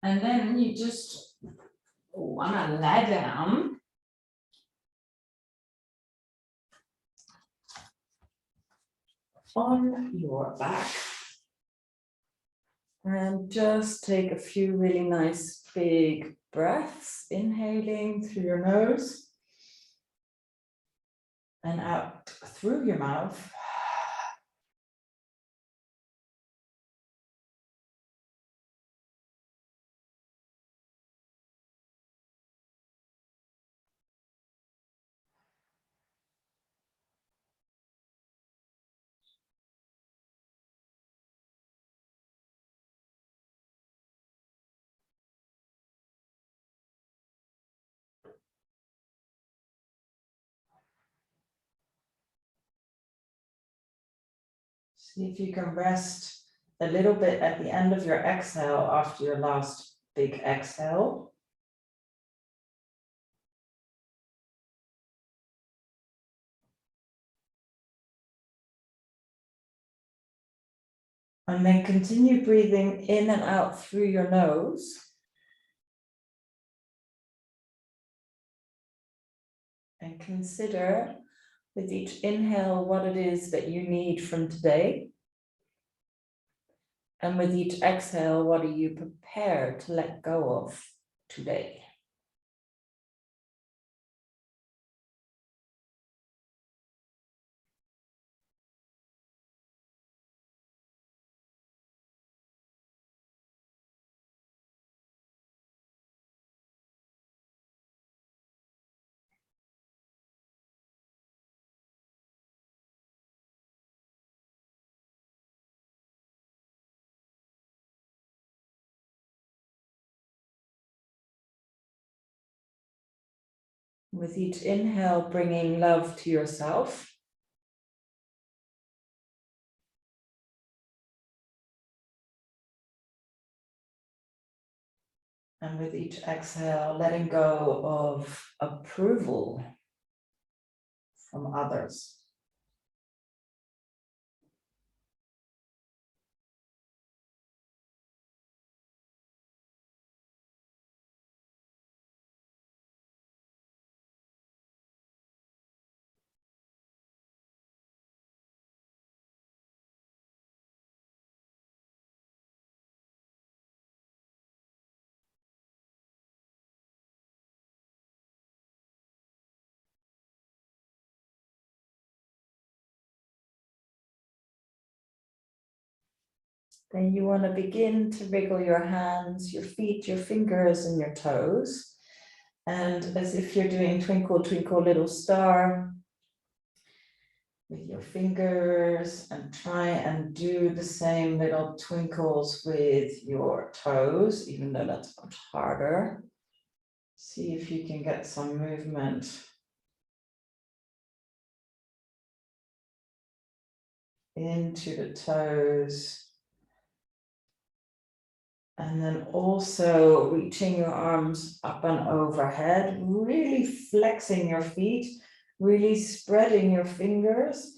And then you just want to lie down. On your back. And just take a few really nice big breaths, inhaling through your nose and out through your mouth. See if you can rest a little bit at the end of your exhale after your last big exhale. And then continue breathing in and out through your nose. And consider with each inhale what it is that you need from today. And with each exhale, what are you prepared to let go of today? With each inhale, bringing love to yourself. And with each exhale, letting go of approval from others. Then you want to begin to wriggle your hands, your feet, your fingers, and your toes. And as if you're doing Twinkle, Twinkle, Little Star with your fingers, and try and do the same little twinkles with your toes, even though that's much harder. See if you can get some movement into the toes. And then also reaching your arms up and overhead, really flexing your feet, really spreading your fingers,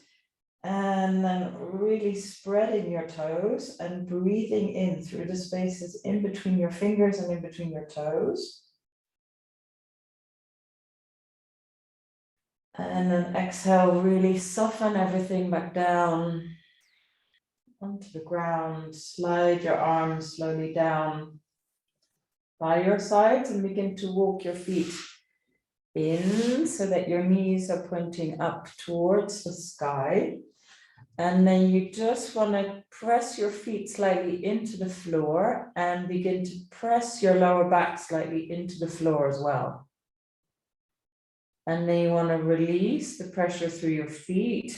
and then really spreading your toes and breathing in through the spaces in between your fingers and in between your toes. And then exhale, really soften everything back down onto the ground. Slide your arms slowly down by your sides and begin to walk your feet in so that your knees are pointing up towards the sky. And then you just want to press your feet slightly into the floor and begin to press your lower back slightly into the floor as well. And then you want to release the pressure through your feet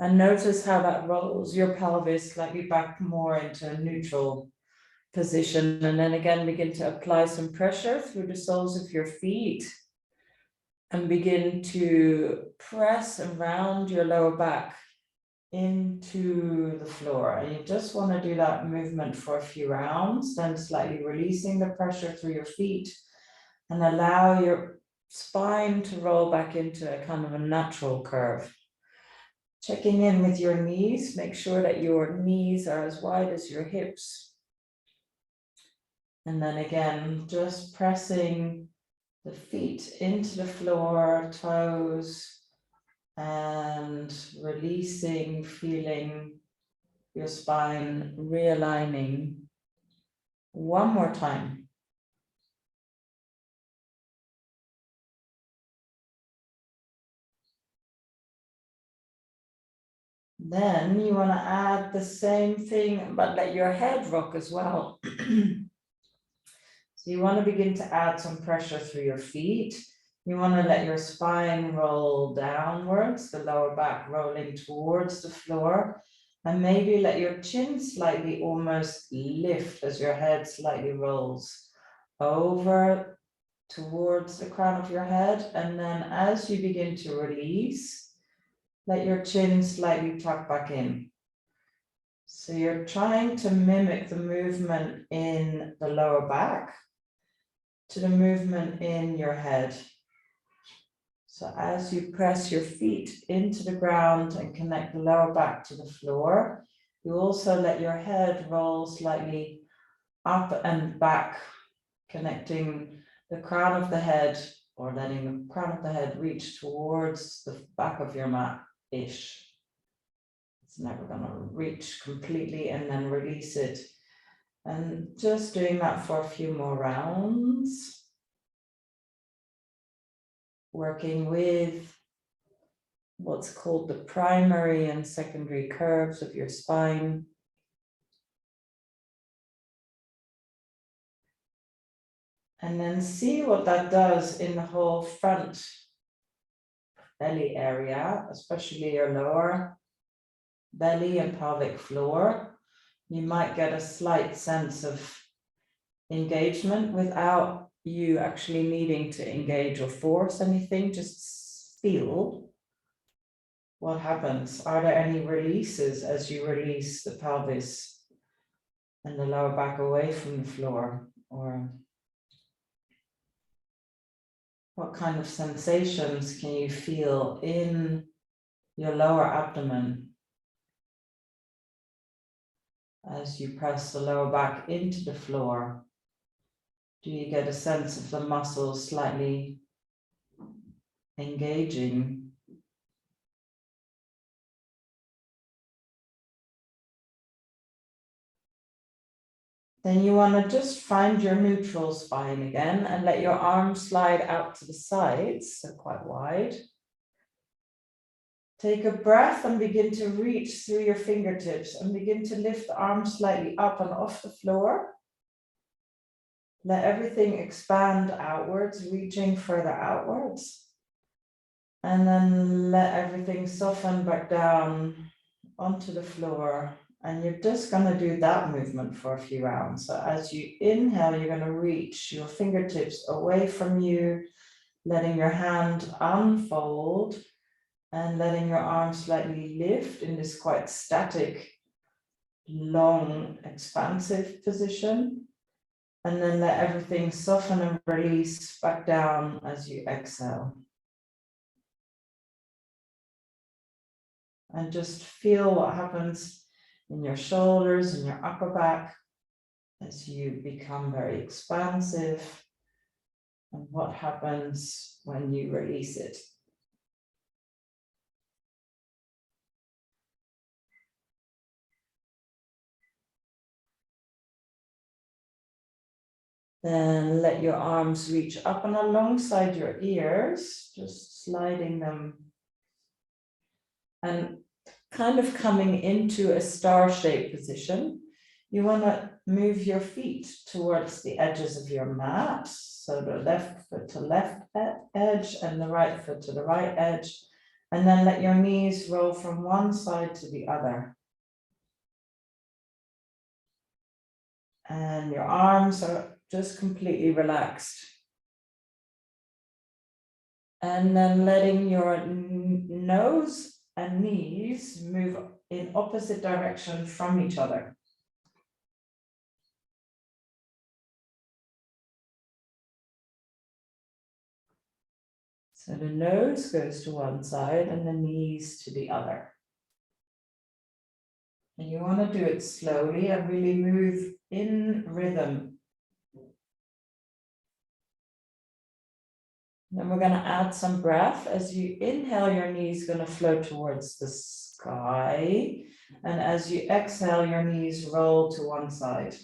and notice how that rolls your pelvis slightly back more into a neutral position. And then again, begin to apply some pressure through the soles of your feet and begin to press around your lower back into the floor. And you just want to do that movement for a few rounds, then slightly releasing the pressure through your feet and allow your spine to roll back into a kind of a natural curve. Checking in with your knees, make sure that your knees are as wide as your hips. And then again, just pressing the feet into the floor, toes, and releasing, feeling your spine realigning. One more time. Then you want to add the same thing, but let your head rock as well. So you want to begin to add some pressure through your feet. You want to let your spine roll downwards, the lower back rolling towards the floor. And maybe let your chin slightly almost lift as your head slightly rolls over towards the crown of your head. And then as you begin to release, let your chin slightly tuck back in. So you're trying to mimic the movement in the lower back to the movement in your head. So as you press your feet into the ground and connect the lower back to the floor, you also let your head roll slightly up and back, connecting the crown of the head, or letting the crown of the head reach towards the back of your mat-ish. It's never going to reach completely, and then release it. And just doing that for a few more rounds. Working with what's called the primary and secondary curves of your spine. And then see what that does in the whole front belly area, especially your lower belly and pelvic floor. You might get a slight sense of engagement without you actually needing to engage or force anything. Just feel what happens. Are there any releases as you release the pelvis and the lower back away from the floor? Or what kind of sensations can you feel in your lower abdomen as you press the lower back into the floor? Do you get a sense of the muscles slightly engaging? Then you want to just find your neutral spine again and let your arms slide out to the sides, so quite wide. Take a breath and begin to reach through your fingertips and begin to lift the arms slightly up and off the floor. Let everything expand outwards, reaching further outwards. And then let everything soften back down onto the floor. And you're just going to do that movement for a few rounds. So as you inhale, you're going to reach your fingertips away from you, letting your hand unfold and letting your arm slightly lift in this quite static, long, expansive position. And then let everything soften and release back down as you exhale. And just feel what happens in your shoulders and your upper back as you become very expansive, and what happens when you release it. Then let your arms reach up and alongside your ears, just sliding them and kind of coming into a star-shaped position. You want to move your feet towards the edges of your mat. So the left foot to left edge and the right foot to the right edge. And then let your knees roll from one side to the other. And your arms are just completely relaxed. And then letting your nose and knees move in opposite direction from each other. So the nose goes to one side and the knees to the other. And you want to do it slowly and really move in rhythm Then we're going to add some breath. As you inhale, your knees going to float towards the sky. And as you exhale, your knees roll to one side.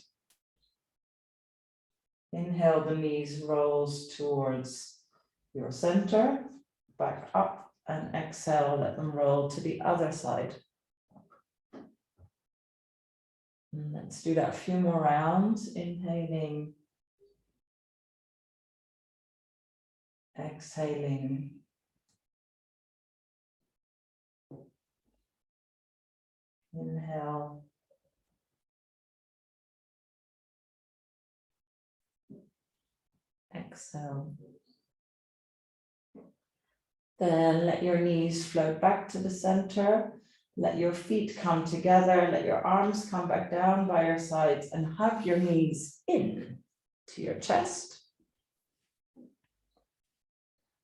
Inhale, the knees rolls towards your center, back up, and exhale, let them roll to the other side. And let's do that a few more rounds. Inhaling, exhaling. Inhale. Exhale. Then let your knees float back to the center. Let your feet come together. Let your arms come back down by your sides and hug your knees in to your chest.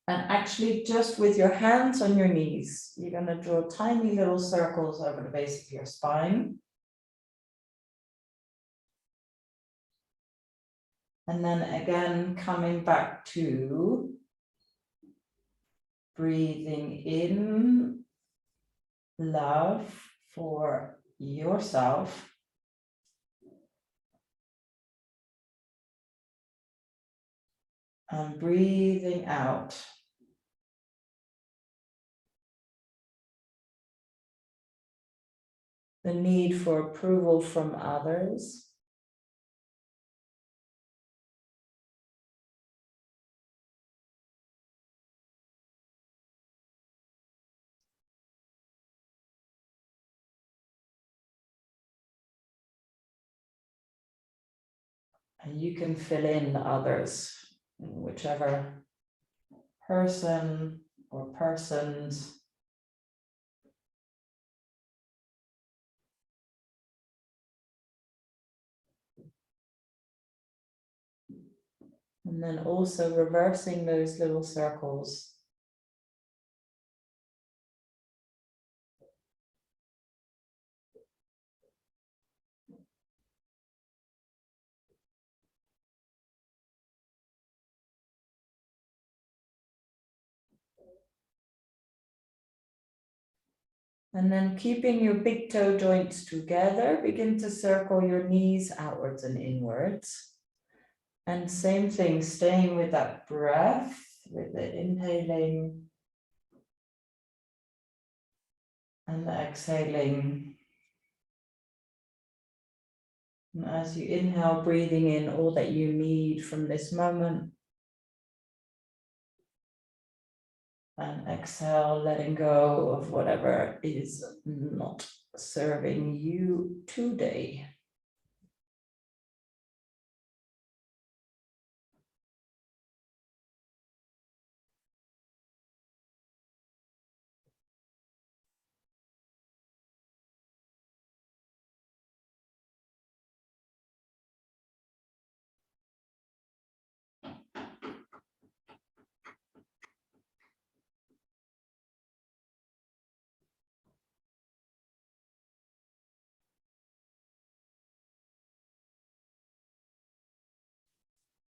And actually just with your hands on your knees, you're going to draw tiny little circles over the base of your spine. And then again, coming back to breathing in love for yourself. And breathing out. The need for approval from others. And you can fill in others, whichever person or persons. And then also reversing those little circles. And then keeping your big toe joints together, begin to circle your knees outwards and inwards. And same thing, staying with that breath, with the inhaling and the exhaling. And as you inhale, breathing in all that you need from this moment. And exhale, letting go of whatever is not serving you today.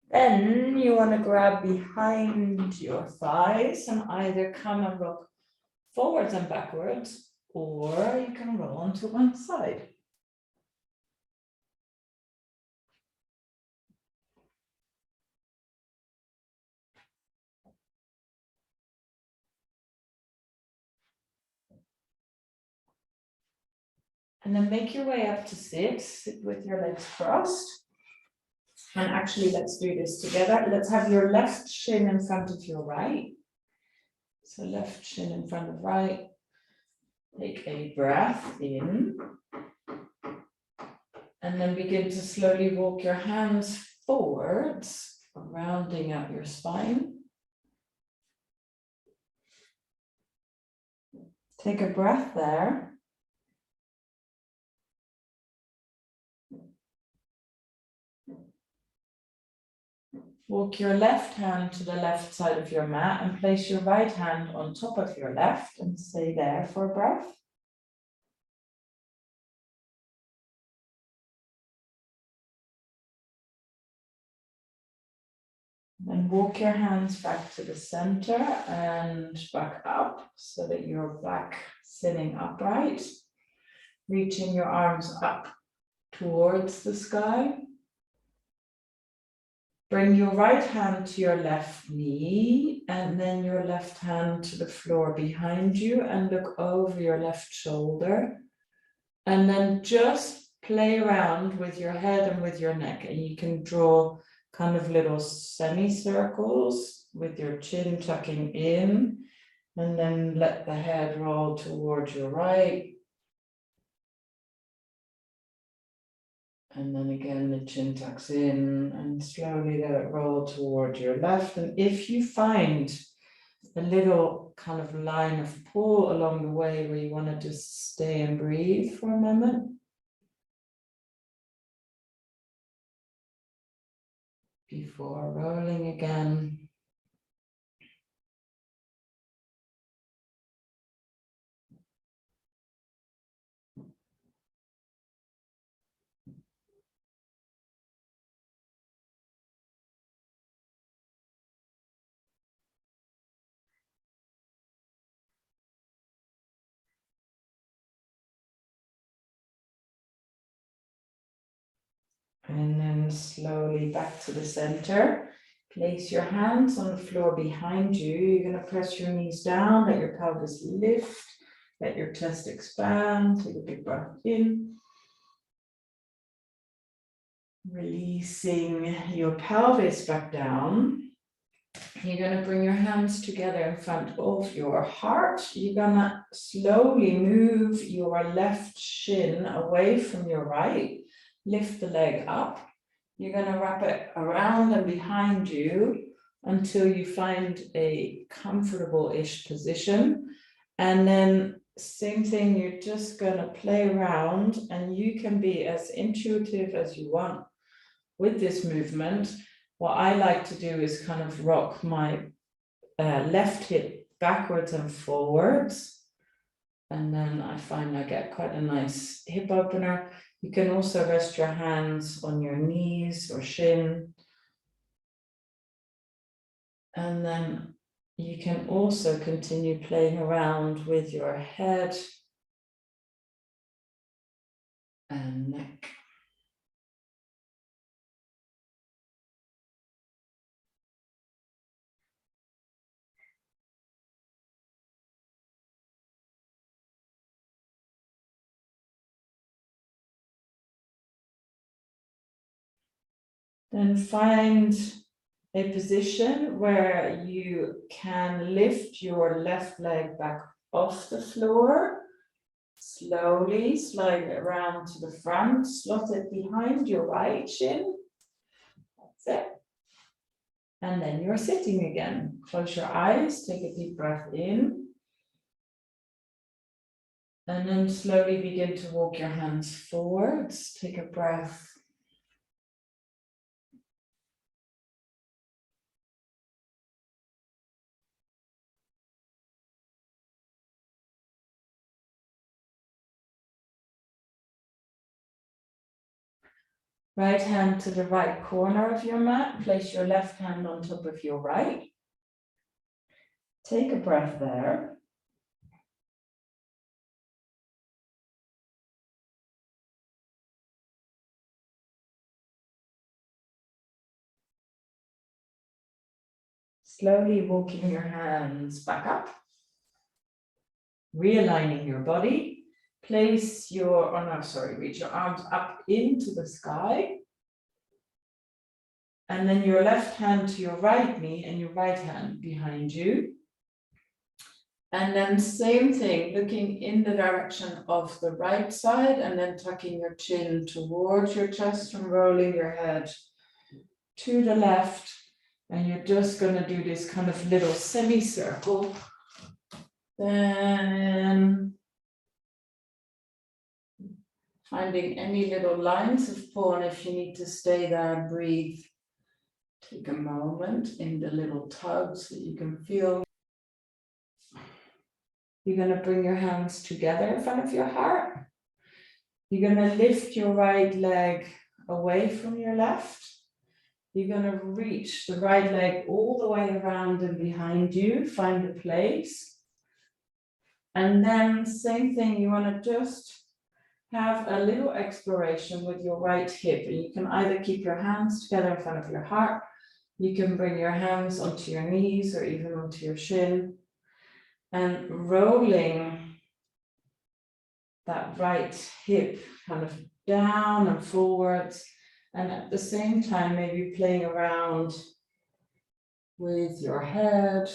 Then you want to grab behind your thighs and either come and rock forwards and backwards, or you can roll onto one side. And then make your way up to sit with your legs crossed. And actually, let's do this together. Let's have your left shin in front of your right. So left shin in front of right. Take a breath in. And then begin to slowly walk your hands forwards, rounding out your spine. Take a breath there. Walk your left hand to the left side of your mat and place your right hand on top of your left and stay there for a breath. And walk your hands back to the center and back up so that you're back sitting upright, reaching your arms up towards the sky. Bring your right hand to your left knee and then your left hand to the floor behind you and look over your left shoulder. And then just play around with your head and with your neck. And you can draw kind of little semicircles with your chin tucking in. And then let the head roll towards your right. And then again, the chin tucks in and slowly let it roll toward your left. And if you find a little kind of line of pull along the way where you want to just stay and breathe for a moment, before rolling again. And then slowly back to the center. Place your hands on the floor behind you. You're going to press your knees down, let your pelvis lift, let your chest expand. Take a big breath in. Releasing your pelvis back down. You're going to bring your hands together in front of your heart. You're going to slowly move your left shin away from your right. Lift the leg up. You're going to wrap it around and behind you until you find a comfortable-ish position. And then same thing, you're just going to play around and you can be as intuitive as you want with this movement. What I like to do is kind of rock my left hip backwards and forwards. And then I find I get quite a nice hip opener. You can also rest your hands on your knees or shin. And then you can also continue playing around with your head and neck. Then find a position where you can lift your left leg back off the floor. Slowly slide it around to the front, slot it behind your right shin. That's it. And then you're sitting again. Close your eyes, take a deep breath in. And then slowly begin to walk your hands forwards. Take a breath. Right hand to the right corner of your mat. Place your left hand on top of your right. Take a breath there. Slowly walking your hands back up. Realigning your body. Place your, reach your arms up into the sky. And then your left hand to your right knee and your right hand behind you. And then same thing, looking in the direction of the right side and then tucking your chin towards your chest and rolling your head to the left. And you're just going to do this kind of little semicircle. Then finding any little lines of pull, and if you need to stay there, breathe. Take a moment in the little tug so you can feel. You're going to bring your hands together in front of your heart. You're going to lift your right leg away from your left. you're going to reach the right leg all the way around and behind you, find a place. And then same thing, you want to just have a little exploration with your right hip. And you can either keep your hands together in front of your heart, you can bring your hands onto your knees or even onto your shin, and rolling that right hip kind of down and forwards. And at the same time, maybe playing around with your head.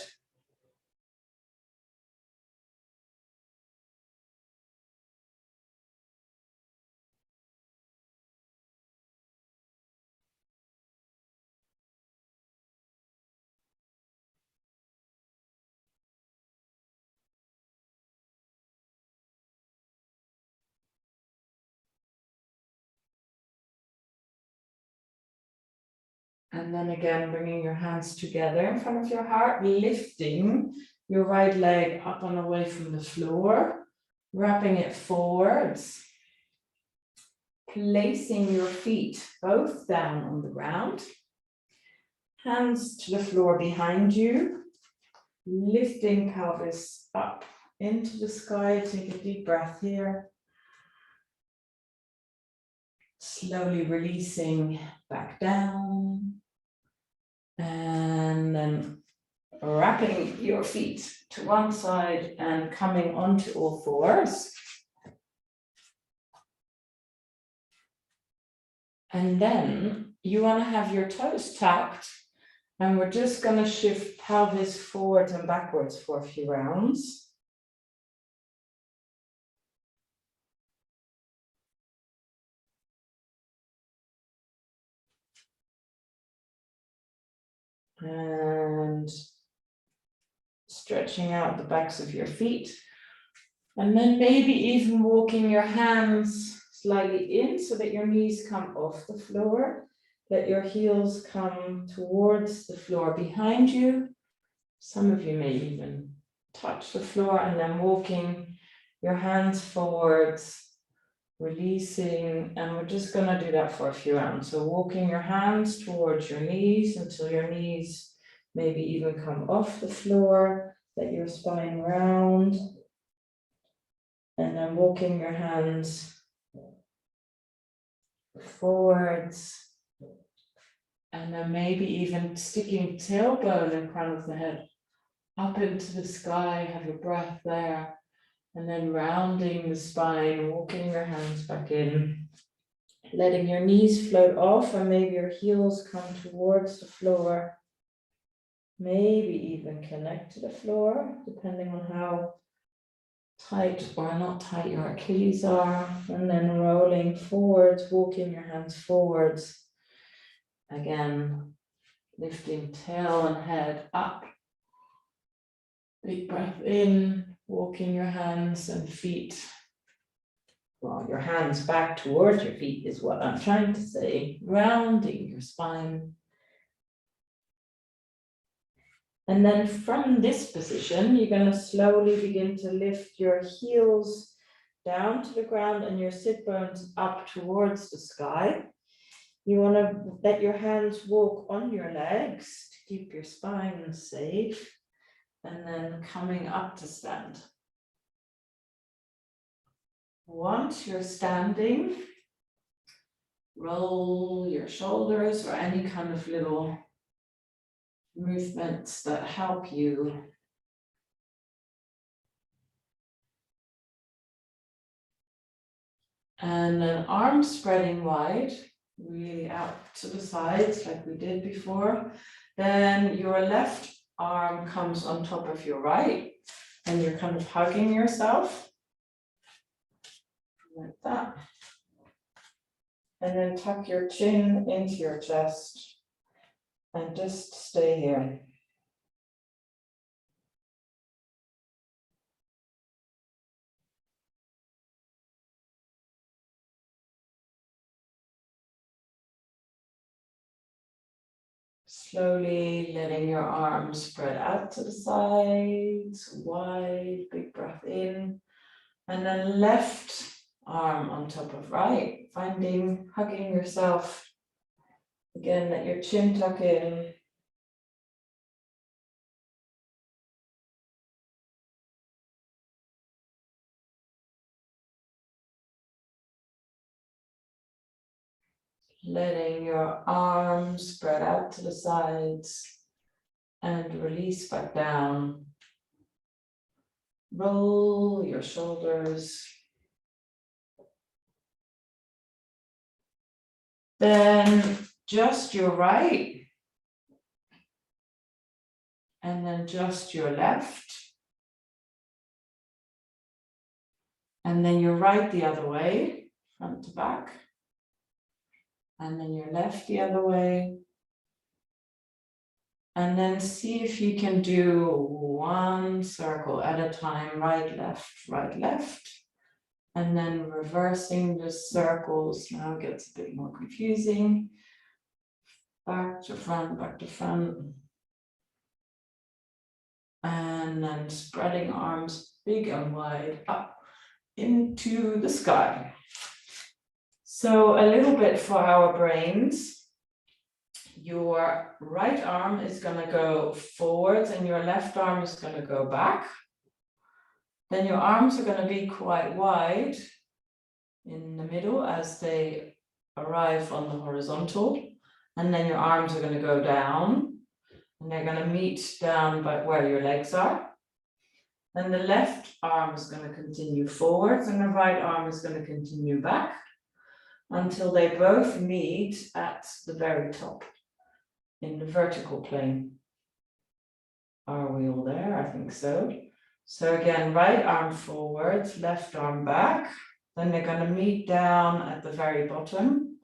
And then again, bringing your hands together in front of your heart, lifting your right leg up and away from the floor, wrapping it forwards, placing your feet both down on the ground, hands to the floor behind you, lifting pelvis up into the sky. Take a deep breath here. Slowly releasing back down. And then wrapping your feet to one side and coming onto all fours. And then you want to have your toes tucked, and we're just going to shift pelvis forwards and backwards for a few rounds. And stretching out the backs of your feet. And then maybe even walking your hands slightly in so that your knees come off the floor. Let your heels come towards the floor behind you. Some of you may even touch the floor, and then walking your hands forwards, releasing, and we're just going to do that for a few rounds. So walking your hands towards your knees until your knees maybe even come off the floor, let your spine round, and then walking your hands forwards, and then maybe even sticking tailbone in front of the head up into the sky. Have your breath there, and then rounding the spine, walking your hands back in, letting your knees float off, and maybe your heels come towards the floor, maybe even connect to the floor, depending on how tight or not tight your Achilles are. And then rolling forwards, walking your hands forwards. Again, lifting tail and head up. Big breath in, walking your hands and feet. Well, your hands back towards your feet is what I'm trying to say. Rounding your spine. And then from this position, you're going to slowly begin to lift your heels down to the ground and your sit bones up towards the sky. You want to let your hands walk on your legs to keep your spine safe, and then coming up to stand. Once you're standing, roll your shoulders or any kind of little movements that help you. And then arms spreading wide, really out to the sides like we did before. Then your left arm comes on top of your right, and you're kind of hugging yourself like that. And then tuck your chin into your chest and just stay here. Slowly letting your arms spread out to the sides, wide, big breath in. And then left arm on top of right, hugging yourself Again, let your chin tuck in. Letting your arms spread out to the sides and release back down. Roll your shoulders. Then just your right. And then just your left. And then your right the other way, front to back. And then your left the other way. And then see if you can do one circle at a time, right, left. And then reversing the circles. Now it gets a bit more confusing. Back to front, back to front. And then spreading arms big and wide up into the sky. So a little bit for our brains. Your right arm is going to go forwards and your left arm is going to go back. Then your arms are going to be quite wide in the middle as they arrive on the horizontal. And then your arms are going to go down and they're going to meet down by where your legs are. Then the left arm is going to continue forwards and the right arm is going to continue back until they both meet at the very top in the vertical plane. Are we all there? I think so. So again, right arm forwards, left arm back. Then they're going to meet down at the very bottom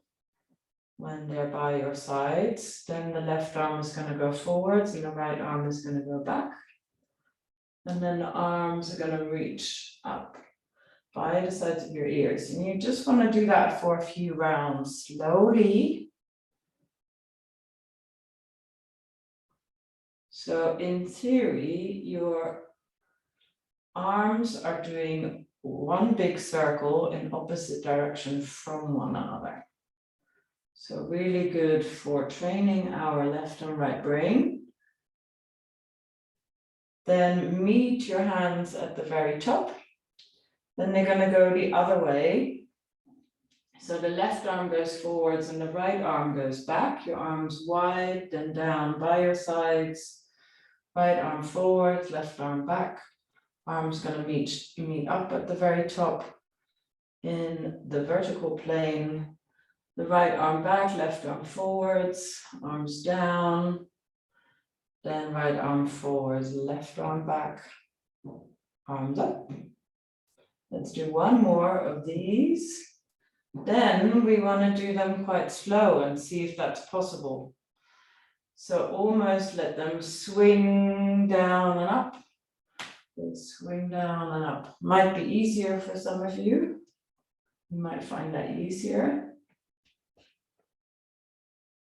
when they're by your sides. Then the left arm is going to go forwards and the right arm is going to go back. And then the arms are going to reach up by the sides of your ears. And you just want to do that for a few rounds slowly. So in theory, your arms are doing one big circle in opposite direction from one another. So really good for training our left and right brain. Then meet your hands at the very top. Then they're going to go the other way. So the left arm goes forwards and the right arm goes back. Your arms wide, then down by your sides. Right arm forward, left arm back. Arms going to meet up at the very top in the vertical plane. The right arm back, left arm forwards, arms down. Then right arm forwards, left arm back, arms up. Let's do one more of these. Then we want to do them quite slow and see if that's possible. So almost let them swing down and up. They swing down and up. Might be easier for some of you. You might find that easier.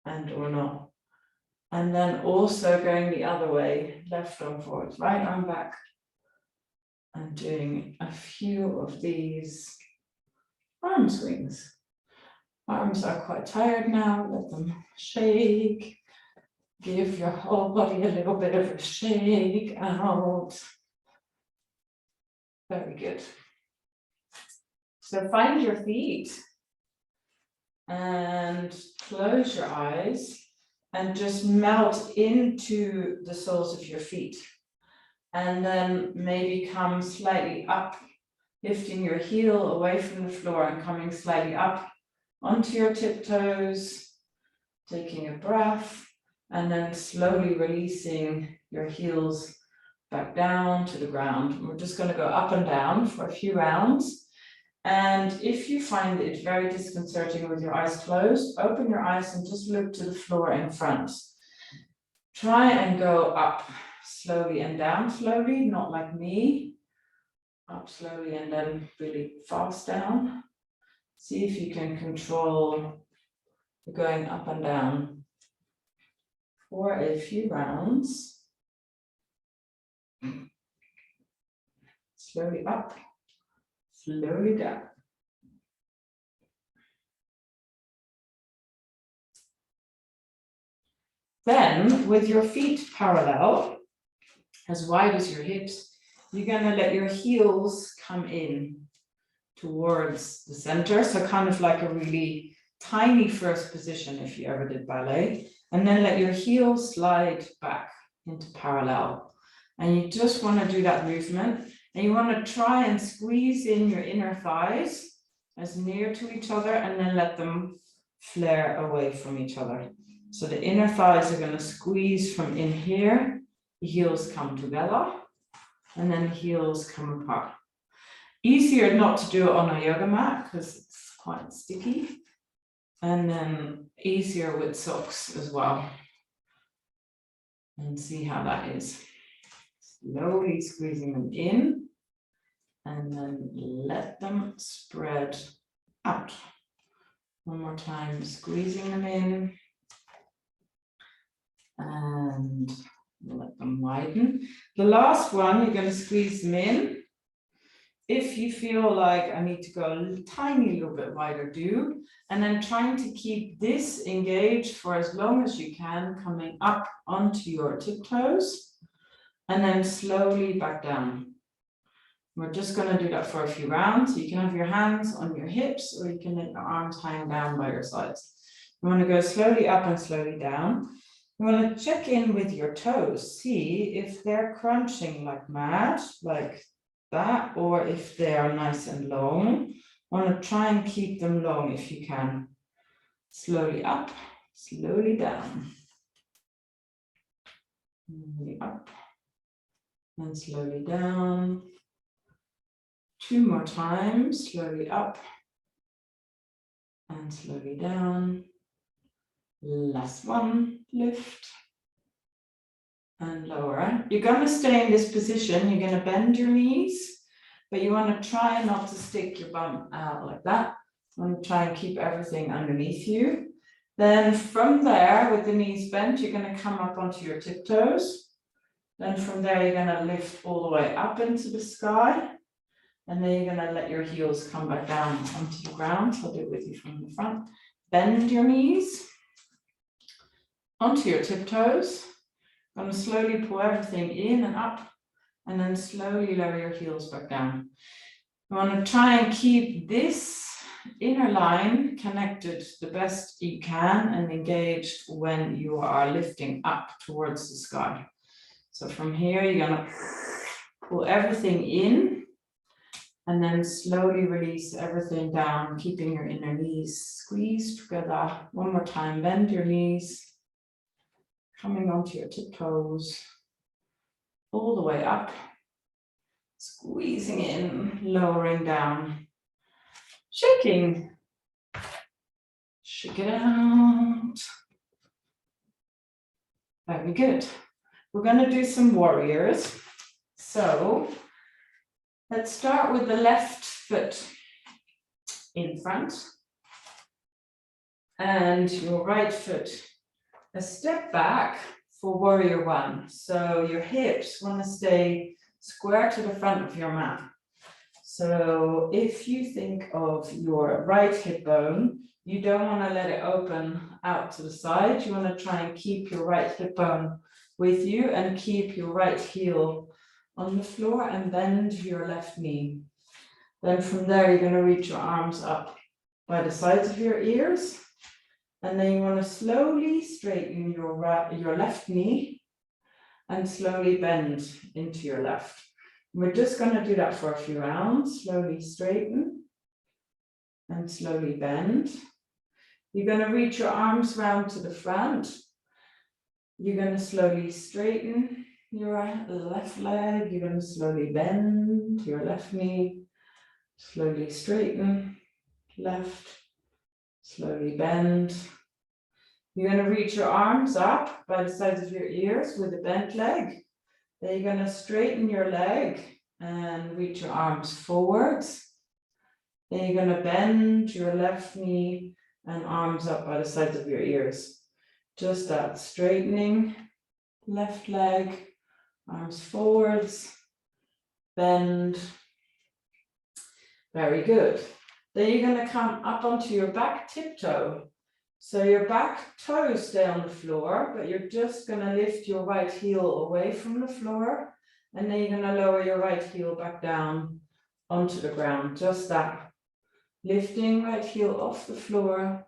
And or not. And then also going the other way, left arm forwards, right arm back. And doing a few of these arm swings. Arms are quite tired now, let them shake. Give your whole body a little bit of a shake out. Very good. So find your feet and close your eyes and just melt into the soles of your feet. And then maybe come slightly up, lifting your heel away from the floor and coming slightly up onto your tiptoes, taking a breath, and then slowly releasing your heels back down to the ground. We're just going to go up and down for a few rounds. And if you find it very disconcerting with your eyes closed, open your eyes and just look to the floor in front. Try and go up slowly and down slowly, not like me. Up slowly and then really fast down. See if you can control going up and down for a few rounds. Slowly up, slowly down. Then with your feet parallel, as wide as your hips, you're gonna let your heels come in towards the center. So kind of like a really tiny first position if you ever did ballet. And then let your heels slide back into parallel. And you just wanna do that movement. And you wanna try and squeeze in your inner thighs as near to each other and then let them flare away from each other. So the inner thighs are gonna squeeze from in here, the heels come together, and then the heels come apart. Easier not to do it on a yoga mat because it's quite sticky. And then easier with socks as well. And see how that is. Slowly squeezing them in and then let them spread out. One more time, squeezing them in and let them widen. The last one, you're going to squeeze them in. If you feel like I need to go a tiny little bit wider, do. And then trying to keep this engaged for as long as you can, coming up onto your tiptoes and then slowly back down. We're just going to do that for a few rounds. You can have your hands on your hips or you can let your arms hang down by your sides. You want to go slowly up and slowly down. You want to check in with your toes, see if they're crunching like mad, like that, or if they are nice and long. Want to try and keep them long if you can. Slowly up, slowly down. Slowly up and slowly down. 2 more times, slowly up and slowly down. Last one, lift and lower. You're going to stay in this position. You're going to bend your knees, but you want to try not to stick your bum out like that. You want to try and keep everything underneath you. Then from there, with the knees bent, you're going to come up onto your tiptoes. Then from there, you're going to lift all the way up into the sky. And then you're going to let your heels come back down onto the ground. So I'll do it with you from the front. Bend your knees onto your tiptoes. Going to slowly pull everything in and up, and then slowly lower your heels back down. You want to try and keep this inner line connected the best you can and engaged when you are lifting up towards the sky. So from here, you're going to pull everything in and then slowly release everything down, keeping your inner knees squeezed together. One more time, bend your knees. Coming onto your tiptoes, all the way up, squeezing in, lowering down, shaking, shake it out. Very good. We're going to do some warriors. So let's start with the left foot in front and your right foot a step back for warrior one. So your hips want to stay square to the front of your mat. So if you think of your right hip bone, you don't want to let it open out to the side. You want to try and keep your right hip bone with you and keep your right heel on the floor and bend your left knee. Then from there, you're going to reach your arms up by the sides of your ears. And then you want to slowly straighten your left knee and slowly bend into your left. We're just going to do that for a few rounds. Slowly straighten and slowly bend. You're going to reach your arms round to the front. You're going to slowly straighten your left leg. You're going to slowly bend your left knee. Slowly straighten, left, slowly bend. You're going to reach your arms up by the sides of your ears with a bent leg. Then you're going to straighten your leg and reach your arms forwards. Then you're going to bend your left knee and arms up by the sides of your ears. Just that straightening, left leg, arms forwards, bend. Very good. Then you're going to come up onto your back tiptoe. So your back toes stay on the floor, but you're just gonna lift your right heel away from the floor, and then you're gonna lower your right heel back down onto the ground, just that. Lifting right heel off the floor,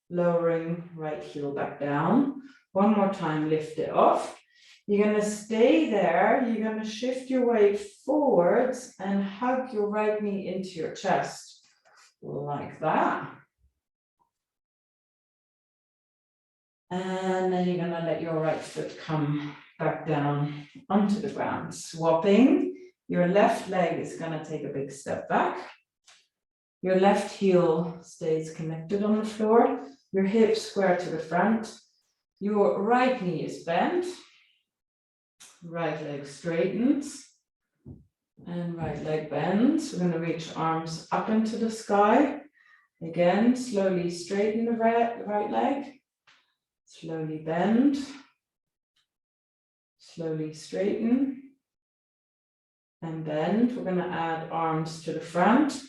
lowering right heel back down. One more time, lift it off. You're gonna stay there, you're gonna shift your weight forwards and hug your right knee into your chest, like that. And then you're gonna let your right foot come back down onto the ground. Swapping, your left leg is gonna take a big step back. Your left heel stays connected on the floor. Your hips square to the front. Your right knee is bent. Right leg straightens. And right leg bends. We're gonna reach arms up into the sky. Again, slowly straighten the right leg. Slowly bend, slowly straighten, and bend. We're going to add arms to the front,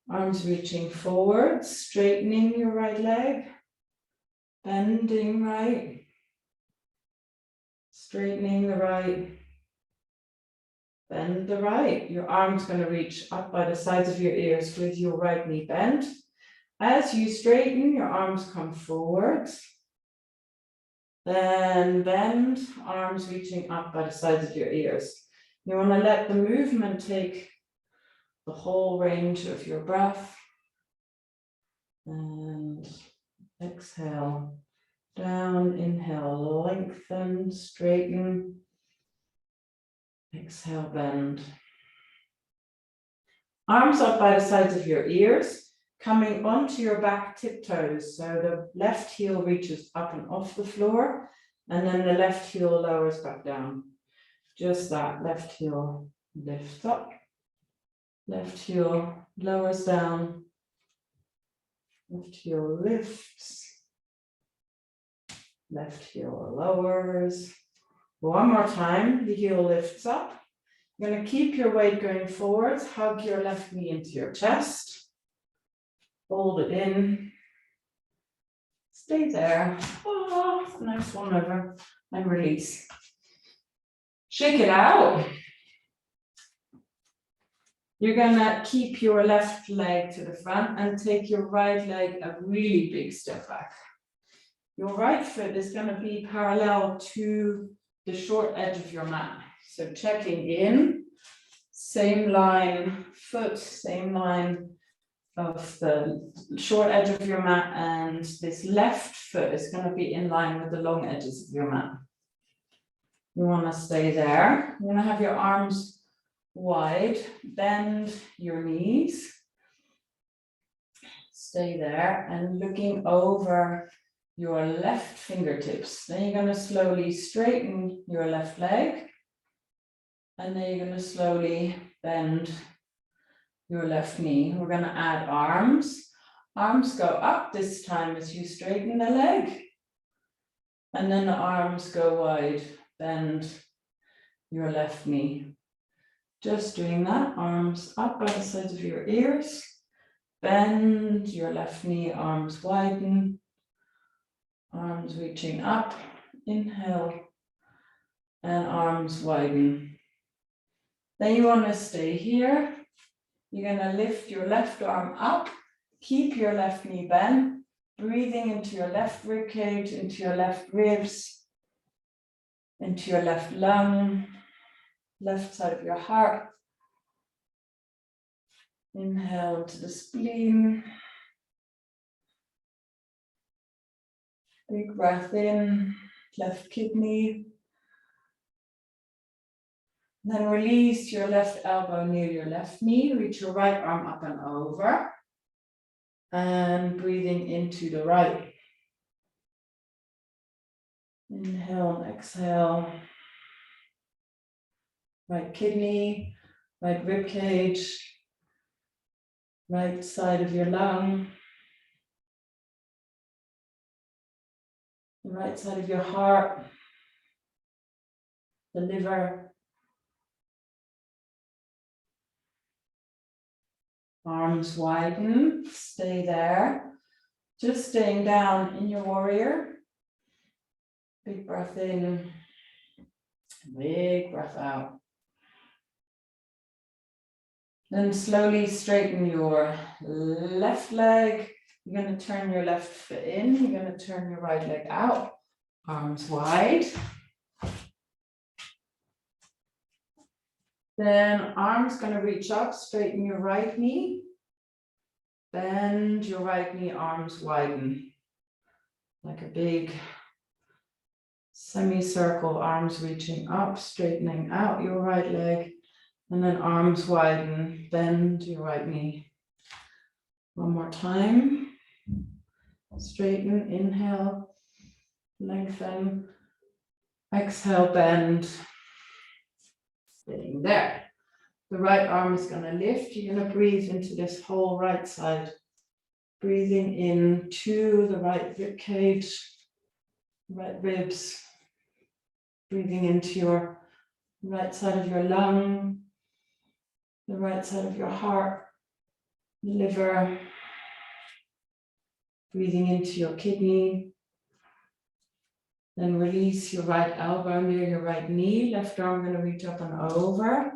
arms reaching forward, straightening your right leg, bending right, straightening the right, bend the right. Your arm's going to reach up by the sides of your ears with your right knee bent. As you straighten, your arms come forwards. Then bend, arms reaching up by the sides of your ears. You want to let the movement take the whole range of your breath. And exhale, down, inhale, lengthen, straighten. Exhale, bend. Arms up by the sides of your ears, coming onto your back tiptoes. So the left heel reaches up and off the floor, and then the left heel lowers back down. Just that, left heel lifts up, left heel lowers down, left heel lifts, left heel lowers. One more time, the heel lifts up. You're going to keep your weight going forwards, hug your left knee into your chest. Fold it in, stay there. Oh, nice one over, and release. Shake it out. You're gonna keep your left leg to the front and take your right leg a really big step back. Your right foot is gonna be parallel to the short edge of your mat. So checking in, same line, foot, same line of the short edge of your mat, and this left foot is going to be in line with the long edges of your mat. You want to stay there. You want to have your arms wide, bend your knees, stay there, and looking over your left fingertips. Then you're going to slowly straighten your left leg, and then you're going to slowly bend your left knee. We're going to add arms. Arms go up this time as you straighten the leg. And then the arms go wide, bend your left knee. Just doing that, arms up by the sides of your ears. Bend your left knee, arms widen. Arms reaching up, inhale, and arms widen. Then you want to stay here. You're going to lift your left arm up. Keep your left knee bent, breathing into your left rib cage, into your left ribs, into your left lung, left side of your heart. Inhale to the spleen. Big breath in, left kidney. Then release your left elbow near your left knee, reach your right arm up and over. And breathing into the right. Inhale and exhale. Right kidney, right rib cage, right side of your lung, the right side of your heart, the liver. Arms widen, stay there. Just staying down in your warrior. Big breath in, big breath out. Then slowly straighten your left leg. You're going to turn your left foot in. You're going to turn your right leg out, arms wide. Then arms going to reach up, straighten your right knee. Bend your right knee, arms widen. Like a big semicircle, arms reaching up, straightening out your right leg. And then arms widen, bend your right knee. One more time. Straighten, inhale, lengthen, exhale, bend. Staying there. The right arm is going to lift. You're going to breathe into this whole right side. Breathing into the right rib cage, right ribs. Breathing into your right side of your lung, the right side of your heart, liver. Breathing into your kidney. Then release your right elbow near your right knee. Left arm going to reach up and over.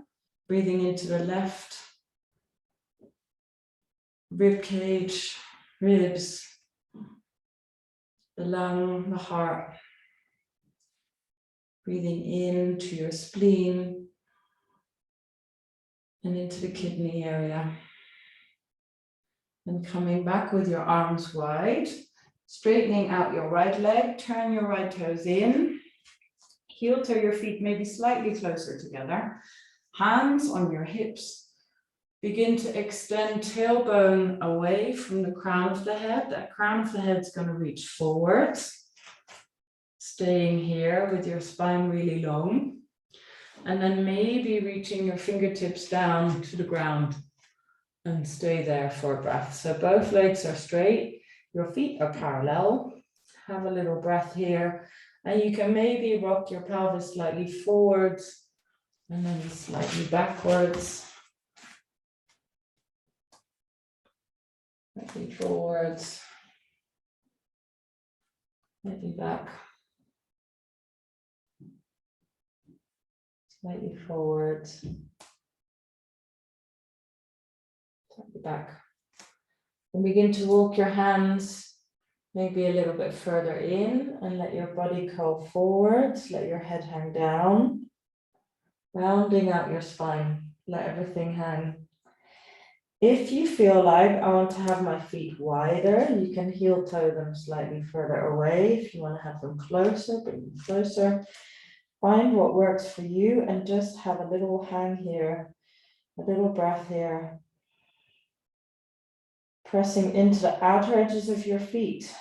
Breathing into the left rib cage, ribs, the lung, the heart. Breathing into your spleen and into the kidney area. And coming back with your arms wide, straightening out your right leg, turn your right toes in, heel toe your feet maybe slightly closer together, hands on your hips. Begin to extend tailbone away from the crown of the head. That crown of the head is going to reach forwards. Staying here with your spine really long. And then maybe reaching your fingertips down to the ground. And stay there for a breath. So both legs are straight, your feet are parallel. Have a little breath here. And you can maybe rock your pelvis slightly forwards and then slightly backwards. Slightly forwards. Slightly back. Slightly forwards. Back. And begin to walk your hands maybe a little bit further in and let your body curl forwards, let your head hang down, rounding out your spine, let everything hang. If you feel like I want to have my feet wider, you can heel toe them slightly further away. If you want to have them closer, bring them closer. Find what works for you and just have a little hang here, a little breath here. Pressing into the outer edges of your feet.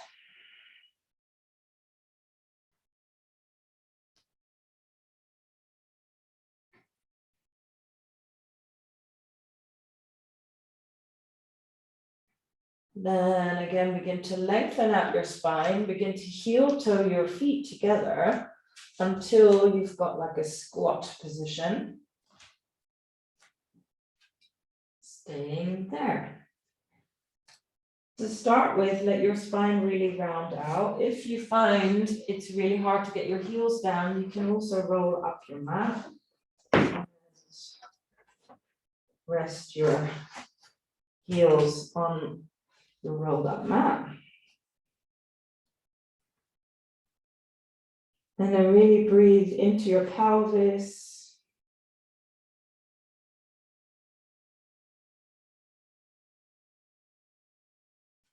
Then again, begin to lengthen out your spine. Begin to heel toe your feet together until you've got like a squat position. Staying there. To start with, let your spine really round out. If you find it's really hard to get your heels down, you can also roll up your mat. Rest your heels on the rolled up mat. And then really breathe into your pelvis.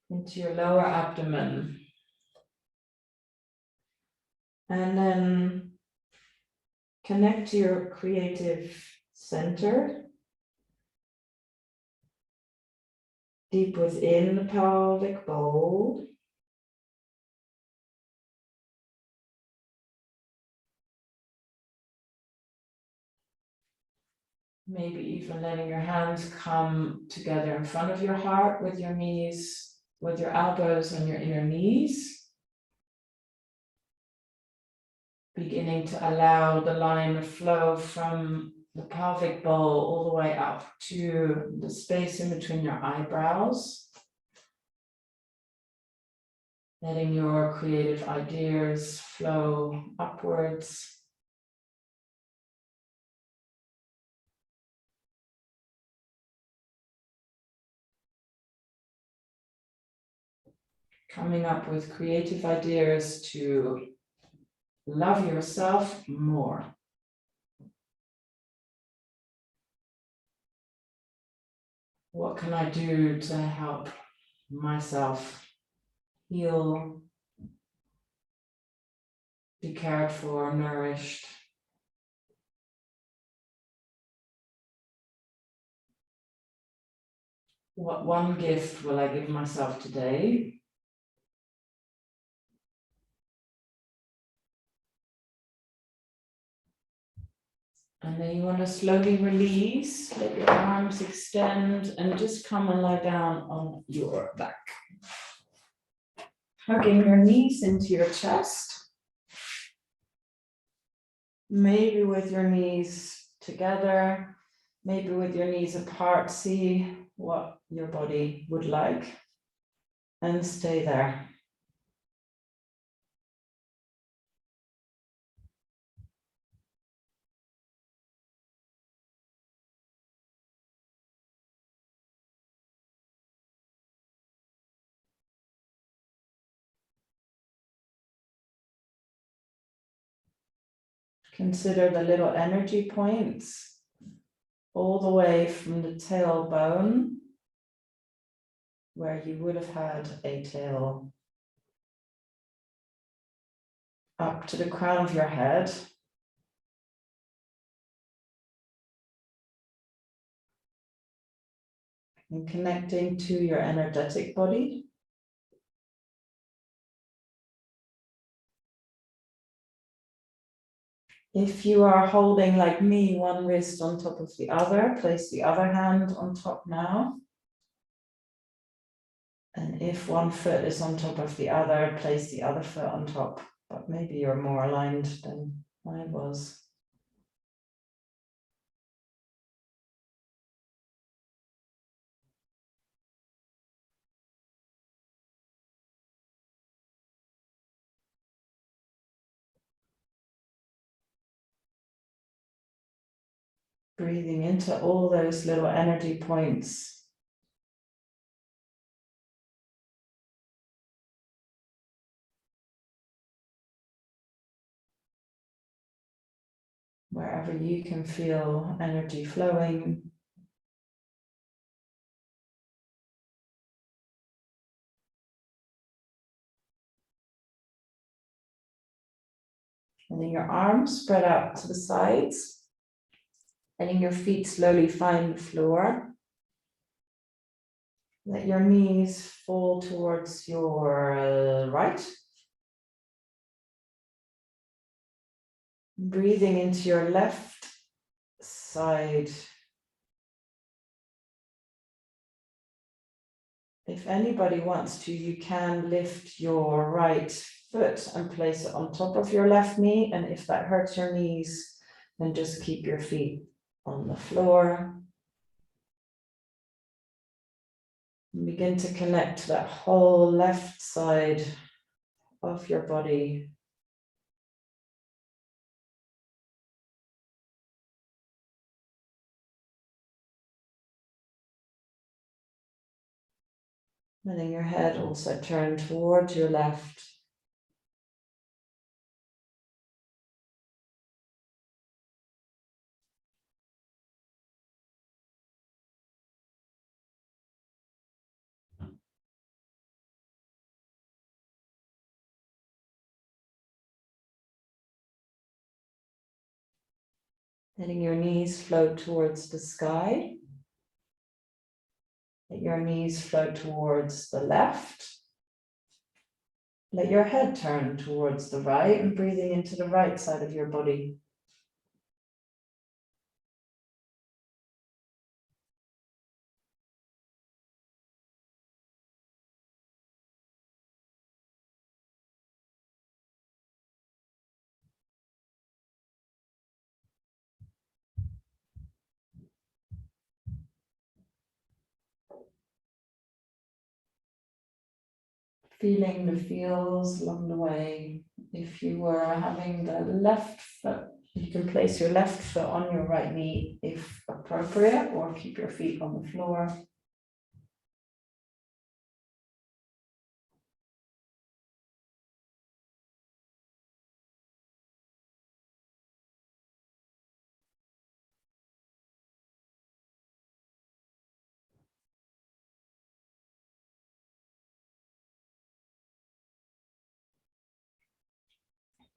Into your lower abdomen. And then connect to your creative center. Deep within the pelvic bowl. Maybe even letting your hands come together in front of your heart with your knees, with your elbows on your inner knees. Beginning to allow the line of flow from the pelvic bowl all the way up to the space in between your eyebrows. Letting your creative ideas flow upwards. Coming up with creative ideas to love yourself more. What can I do to help myself heal, be cared for, nourished? What one gift will I give myself today? And then you want to slowly release, let your arms extend and just come and lie down on your back. Hugging your knees into your chest. Maybe with your knees together, maybe with your knees apart. See what your body would like and stay there. Consider the little energy points all the way from the tailbone, where you would have had a tail, up to the crown of your head. And connecting to your energetic body. If you are holding, like me, one wrist on top of the other, place the other hand on top now. And if one foot is on top of the other, place the other foot on top. But maybe you're more aligned than I was. Breathing into all those little energy points. Wherever you can feel energy flowing. And then your arms spread out to the sides. Letting your feet slowly find the floor. Let your knees fall towards your right. Breathing into your left side. If anybody wants to, you can lift your right foot and place it on top of your left knee. And if that hurts your knees, then just keep your feet on the floor. And begin to connect that whole left side of your body. Letting your head also turn towards your left. Letting your knees float towards the sky. Let your knees float towards the left. Let your head turn towards the right and breathing into the right side of your body. feeling the feels along the way. If you were having the left foot, you can place your left foot on your right knee if appropriate, or keep your feet on the floor.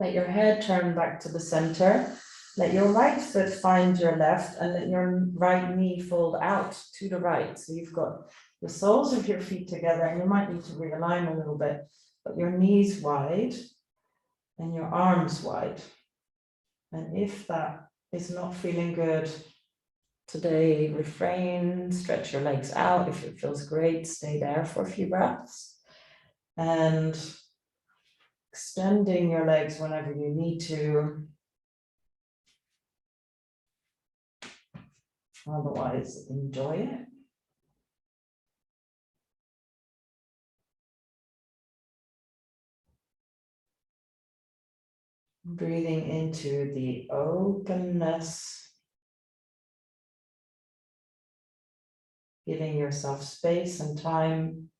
Let your head turn back to the center. Let your right foot find your left, and let your right knee fold out to the right. So you've got the soles of your feet together, and you might need to realign a little bit, but your knees wide and your arms wide. And if that is not feeling good today, refrain, stretch your legs out. If it feels great, stay there for a few breaths. And extending your legs whenever you need to. Otherwise, enjoy it. Breathing into the openness. Giving yourself space and time.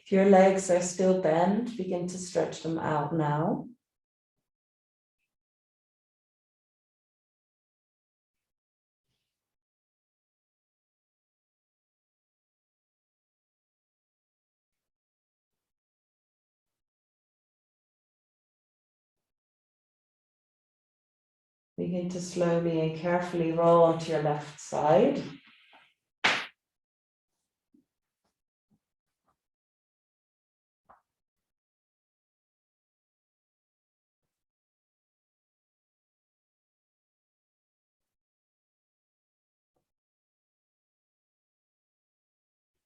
If your legs are still bent, begin to stretch them out now. Begin to slowly and carefully roll onto your left side.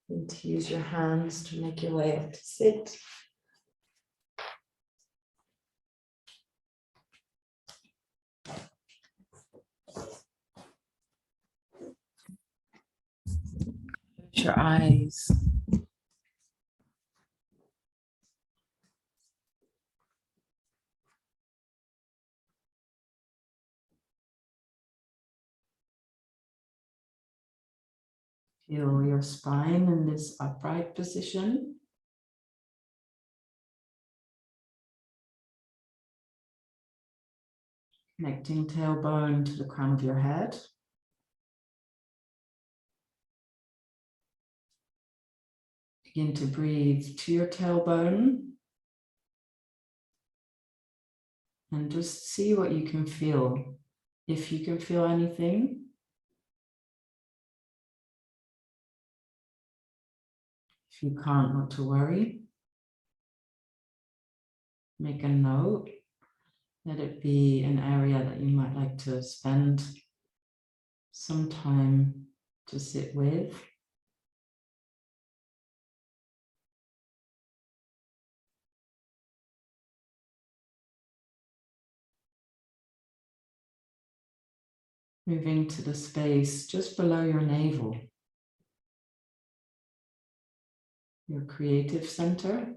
And to use your hands to make your way up to sit. Close your eyes. Feel your spine in this upright position. Connecting tailbone to the crown of your head. Begin to breathe to your tailbone. And just see what you can feel. If you can feel anything. If you can't, not to worry. Make a note. Let it be an area that you might like to spend some time to sit with. Moving to the space just below your navel. Your creative center.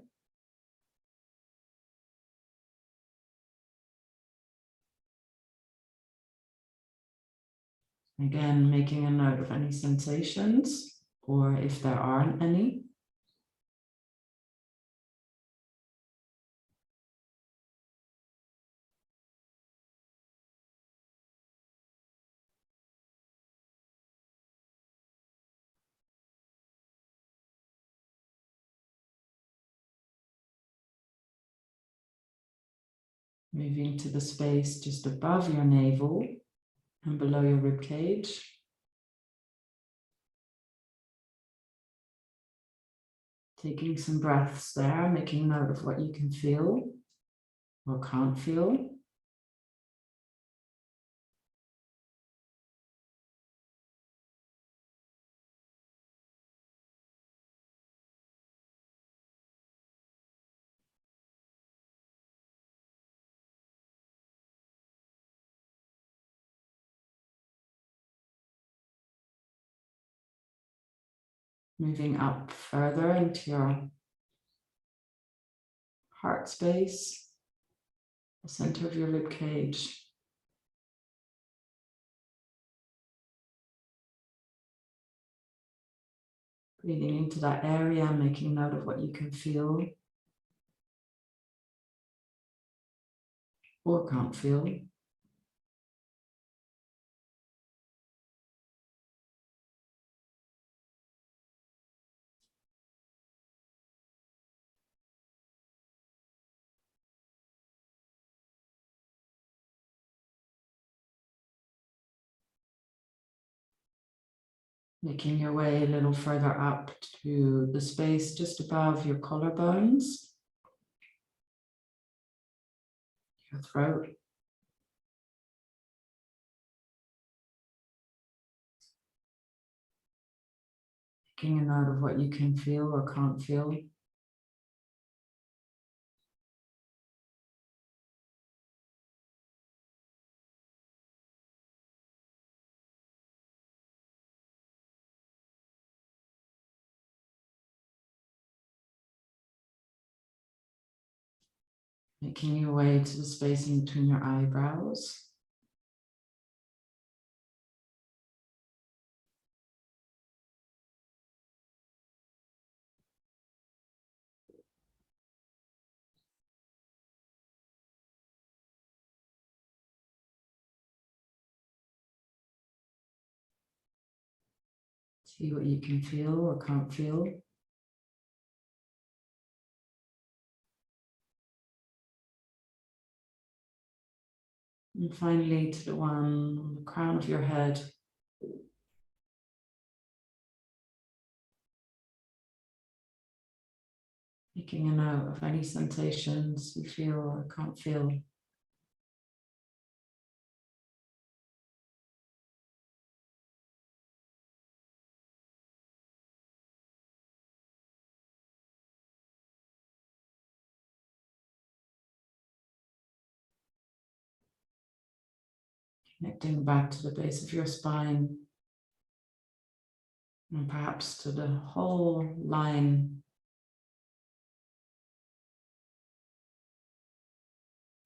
Again, making a note of any sensations, or if there aren't any. Moving to the space just above your navel and below your rib cage. Taking some breaths there, making note of what you can feel or can't feel. Moving up further into your heart space, the center of your rib cage. Breathing into that area, making note of what you can feel or can't feel. Making your way a little further up to the space just above your collarbones, your throat. Taking a note of what you can feel or can't feel. Making your way to the space in between your eyebrows. See what you can feel or can't feel. And finally to the one on the crown of your head. Making a note of any sensations you feel or can't feel. Connecting back to the base of your spine and perhaps to the whole line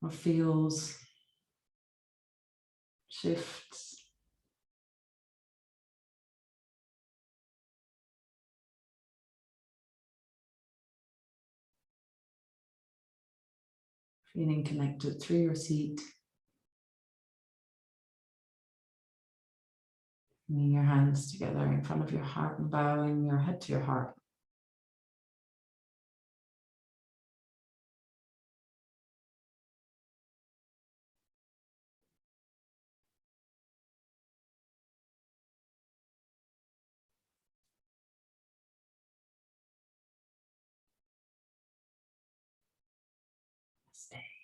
of feels, shifts, feeling connected through your seat. Bringing your hands together in front of your heart and bowing your head to your heart. Stay.